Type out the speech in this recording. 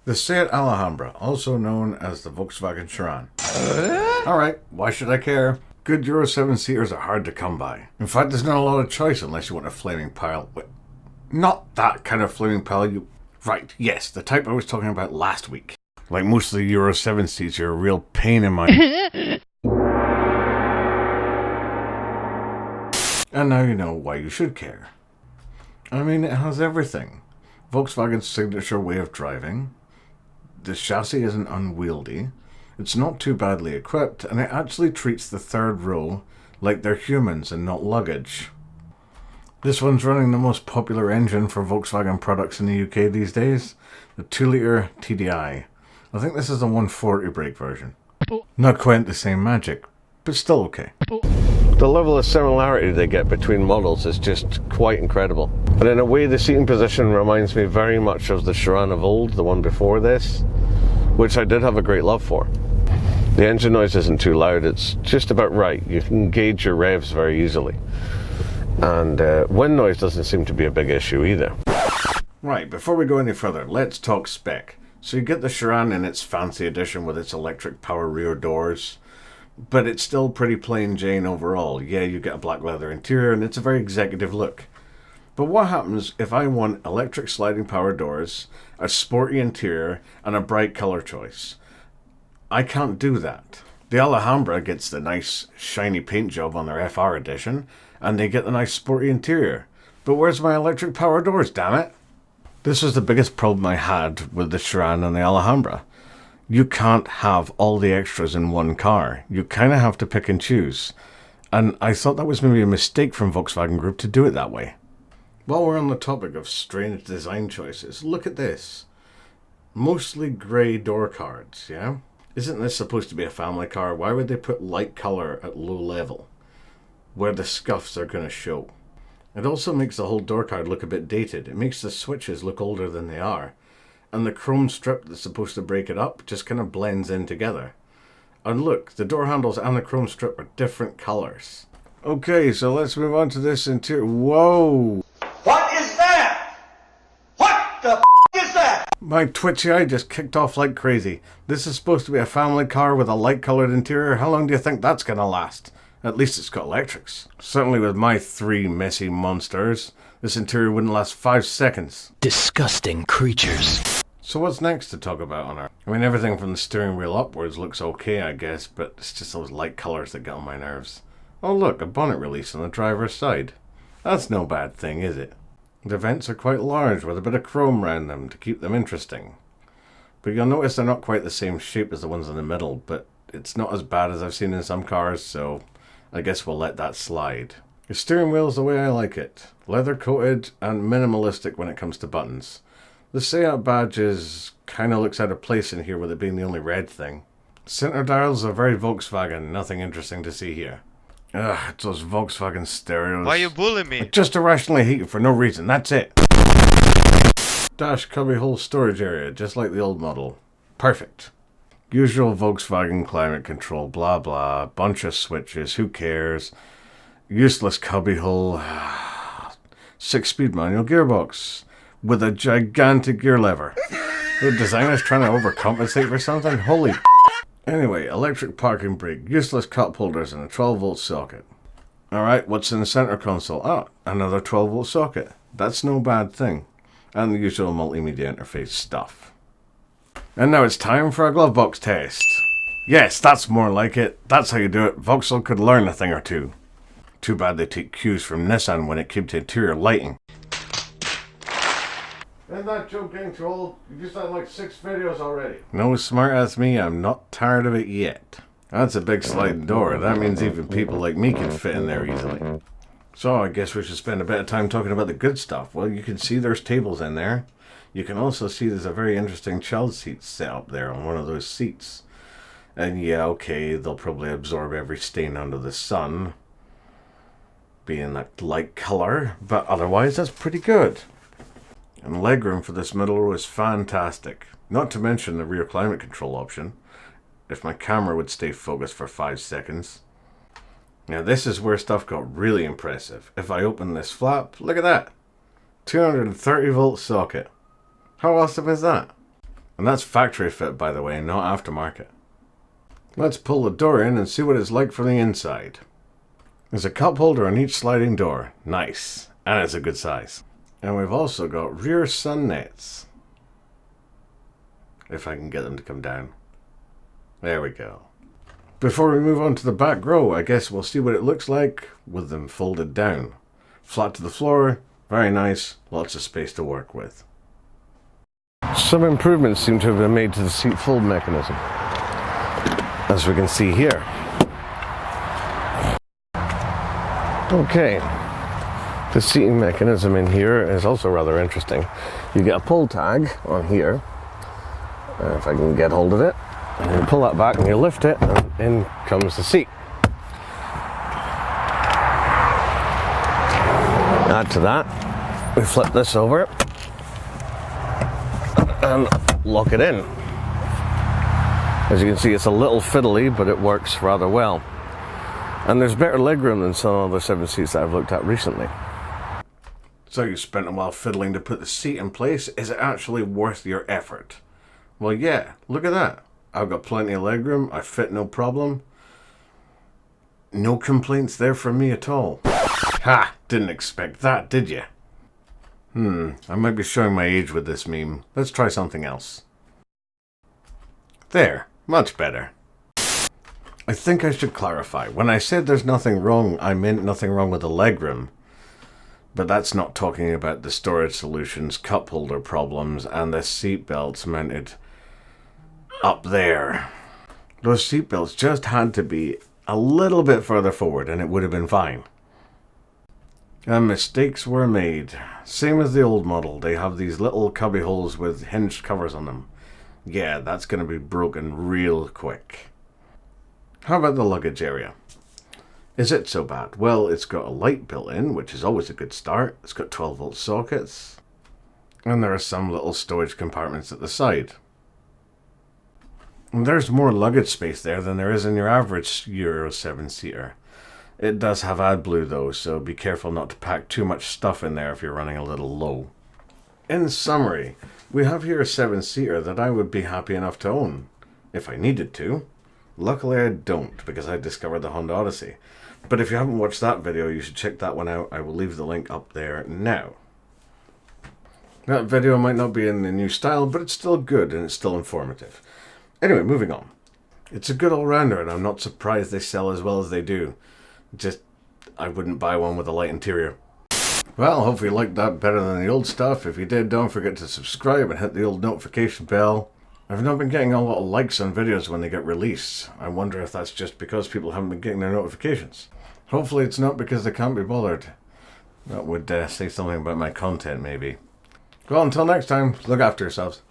The Seat Alhambra, also known as the Volkswagen Sharan. Alright, why should I care? Good Euro 7 seaters are hard to come by. In fact, there's not a lot of choice unless you want a flaming pile. Wait, not that kind of flaming pile you... Right, yes, the type I was talking about last week. Like most of the Euro 7 seats are a real pain in my... And now you know why you should care. I mean, it has everything. Volkswagen's signature way of driving. The chassis isn't unwieldy. It's not too badly equipped, and it actually treats the third row like they're humans and not luggage. This one's running the most popular engine for Volkswagen products in the UK these days, the 2-litre TDI. I think this is the 140 brake version. Not quite the same magic, but still okay. The level of similarity they get between models is just quite incredible. And in a way, the seating position reminds me very much of the Sharan of old, the one before this, which I did have a great love for. The engine noise isn't too loud, it's just about right. You can gauge your revs very easily. And wind noise doesn't seem to be a big issue either. Right, before we go any further, let's talk spec. So you get the Sharan in its fancy edition with its electric power rear doors, but it's still pretty plain Jane overall. Yeah, you get a black leather interior and it's a very executive look. But what happens if I want electric sliding power doors, a sporty interior, and a bright color choice? I can't do that. The Alhambra gets the nice shiny paint job on their FR edition, and they get the nice sporty interior. But where's my electric power doors, damn it? This was the biggest problem I had with the Sharan and the Alhambra. You can't have all the extras in one car. You kind of have to pick and choose. And I thought that was maybe a mistake from Volkswagen Group to do it that way. While we're on the topic of strange design choices, look at this. Mostly grey door cards, yeah? Isn't this supposed to be a family car? Why would they put light colour at low level, where the scuffs are going to show? It also makes the whole door card look a bit dated. It makes the switches look older than they are. And the chrome strip that's supposed to break it up just kind of blends in together. And look, the door handles and the chrome strip are different colours. Okay, so let's move on to this interior. Whoa! What is that? What the is that? My twitchy eye just kicked off like crazy. This is supposed to be a family car with a light coloured interior. How long do you think that's going to last? At least it's got electrics. Certainly with my 3 messy monsters, this interior wouldn't last 5 seconds. Disgusting creatures. So what's next to talk about on our... I mean, everything from the steering wheel upwards looks okay, I guess, but it's just those light colours that get on my nerves. Oh look, a bonnet release on the driver's side. That's no bad thing, is it? The vents are quite large with a bit of chrome around them to keep them interesting. But you'll notice they're not quite the same shape as the ones in the middle, but it's not as bad as I've seen in some cars, so I guess we'll let that slide. The steering wheel's the way I like it. Leather coated and minimalistic when it comes to buttons. The Seat badge kind of looks out of place in here with it being the only red thing. Center dials are very Volkswagen, nothing interesting to see here. Ugh, it's those Volkswagen stereos. Why you bullying me? I just irrationally hate you for no reason, that's it. Dash cubbyhole storage area, just like the old model. Perfect. Usual Volkswagen climate control, blah blah, bunch of switches, who cares. Useless cubbyhole. 6-speed manual gearbox. With a gigantic gear lever. The designer's trying to overcompensate for something? Holy... Anyway, electric parking brake, useless cup holders, and a 12-volt socket. Alright, what's in the center console? Ah, another 12-volt socket. That's no bad thing. And the usual multimedia interface stuff. And now it's time for a glove box test. Yes, that's more like it. That's how you do it. Vauxhall could learn a thing or two. Too bad they take cues from Nissan when it came to interior lighting. Isn't that joke getting too old? You've just done like 6 videos already. No smart as me, I'm not tired of it yet. That's a big sliding door. That means even people like me can fit in there easily. So I guess we should spend a bit of time talking about the good stuff. Well, you can see there's tables in there. You can also see there's a very interesting child seat set up there on one of those seats. And yeah, okay, they'll probably absorb every stain under the sun, being that light colour, but otherwise that's pretty good. And legroom for this middle row is fantastic. Not to mention the rear climate control option. If my camera would stay focused for 5 seconds. Now this is where stuff got really impressive. If I open this flap, look at that. 230 volt socket. How awesome is that? And that's factory fit, by the way, not aftermarket. Let's pull the door in and see what it's like from the inside. There's a cup holder on each sliding door. Nice. And it's a good size. And we've also got rear sun nets. If I can get them to come down. There we go. Before we move on to the back row, I guess we'll see what it looks like with them folded down. Flat to the floor, very nice, lots of space to work with. Some improvements seem to have been made to the seat fold mechanism, as we can see here. Okay, the seating mechanism in here is also rather interesting. You get a pull tag on here, if I can get hold of it, and you pull that back and you lift it, and in comes the seat. Add to that, we flip this over and lock it in. As you can see, it's a little fiddly, but it works rather well. And there's better legroom than some other 7 seats that I've looked at recently. So you spent a while fiddling to put the seat in place. Is it actually worth your effort? Well, yeah, look at that. I've got plenty of legroom. I fit no problem. No complaints there from me at all. Ha! Didn't expect that, did you? I might be showing my age with this meme. Let's try something else. There. Much better. I think I should clarify. When I said there's nothing wrong, I meant nothing wrong with the legroom. But that's not talking about the storage solutions, cup holder problems, and the seat belts mounted up there. Those seat belts just had to be a little bit further forward and it would have been fine. And mistakes were made. Same as the old model. They have these little cubby holes with hinged covers on them. Yeah, that's going to be broken real quick. How about the luggage area? Is it so bad? Well, it's got a light built in, which is always a good start. It's got 12-volt sockets. And there are some little storage compartments at the side. And there's more luggage space there than there is in your average Euro 7-seater. It does have AdBlue though, so be careful not to pack too much stuff in there if you're running a little low. In summary, we have here a 7-seater that I would be happy enough to own, if I needed to. Luckily I don't, because I discovered the Honda Odyssey. But if you haven't watched that video, you should check that one out. I will leave the link up there now. That video might not be in the new style, but it's still good and it's still informative. Anyway, moving on. It's a good all-rounder and I'm not surprised they sell as well as they do. Just, I wouldn't buy one with a light interior. Well, hopefully you liked that better than the old stuff. If you did, don't forget to subscribe and hit the old notification bell. I've not been getting a lot of likes on videos when they get released. I wonder if that's just because people haven't been getting their notifications. Hopefully it's not because they can't be bothered. That would say something about my content, maybe. Well, until next time, look after yourselves.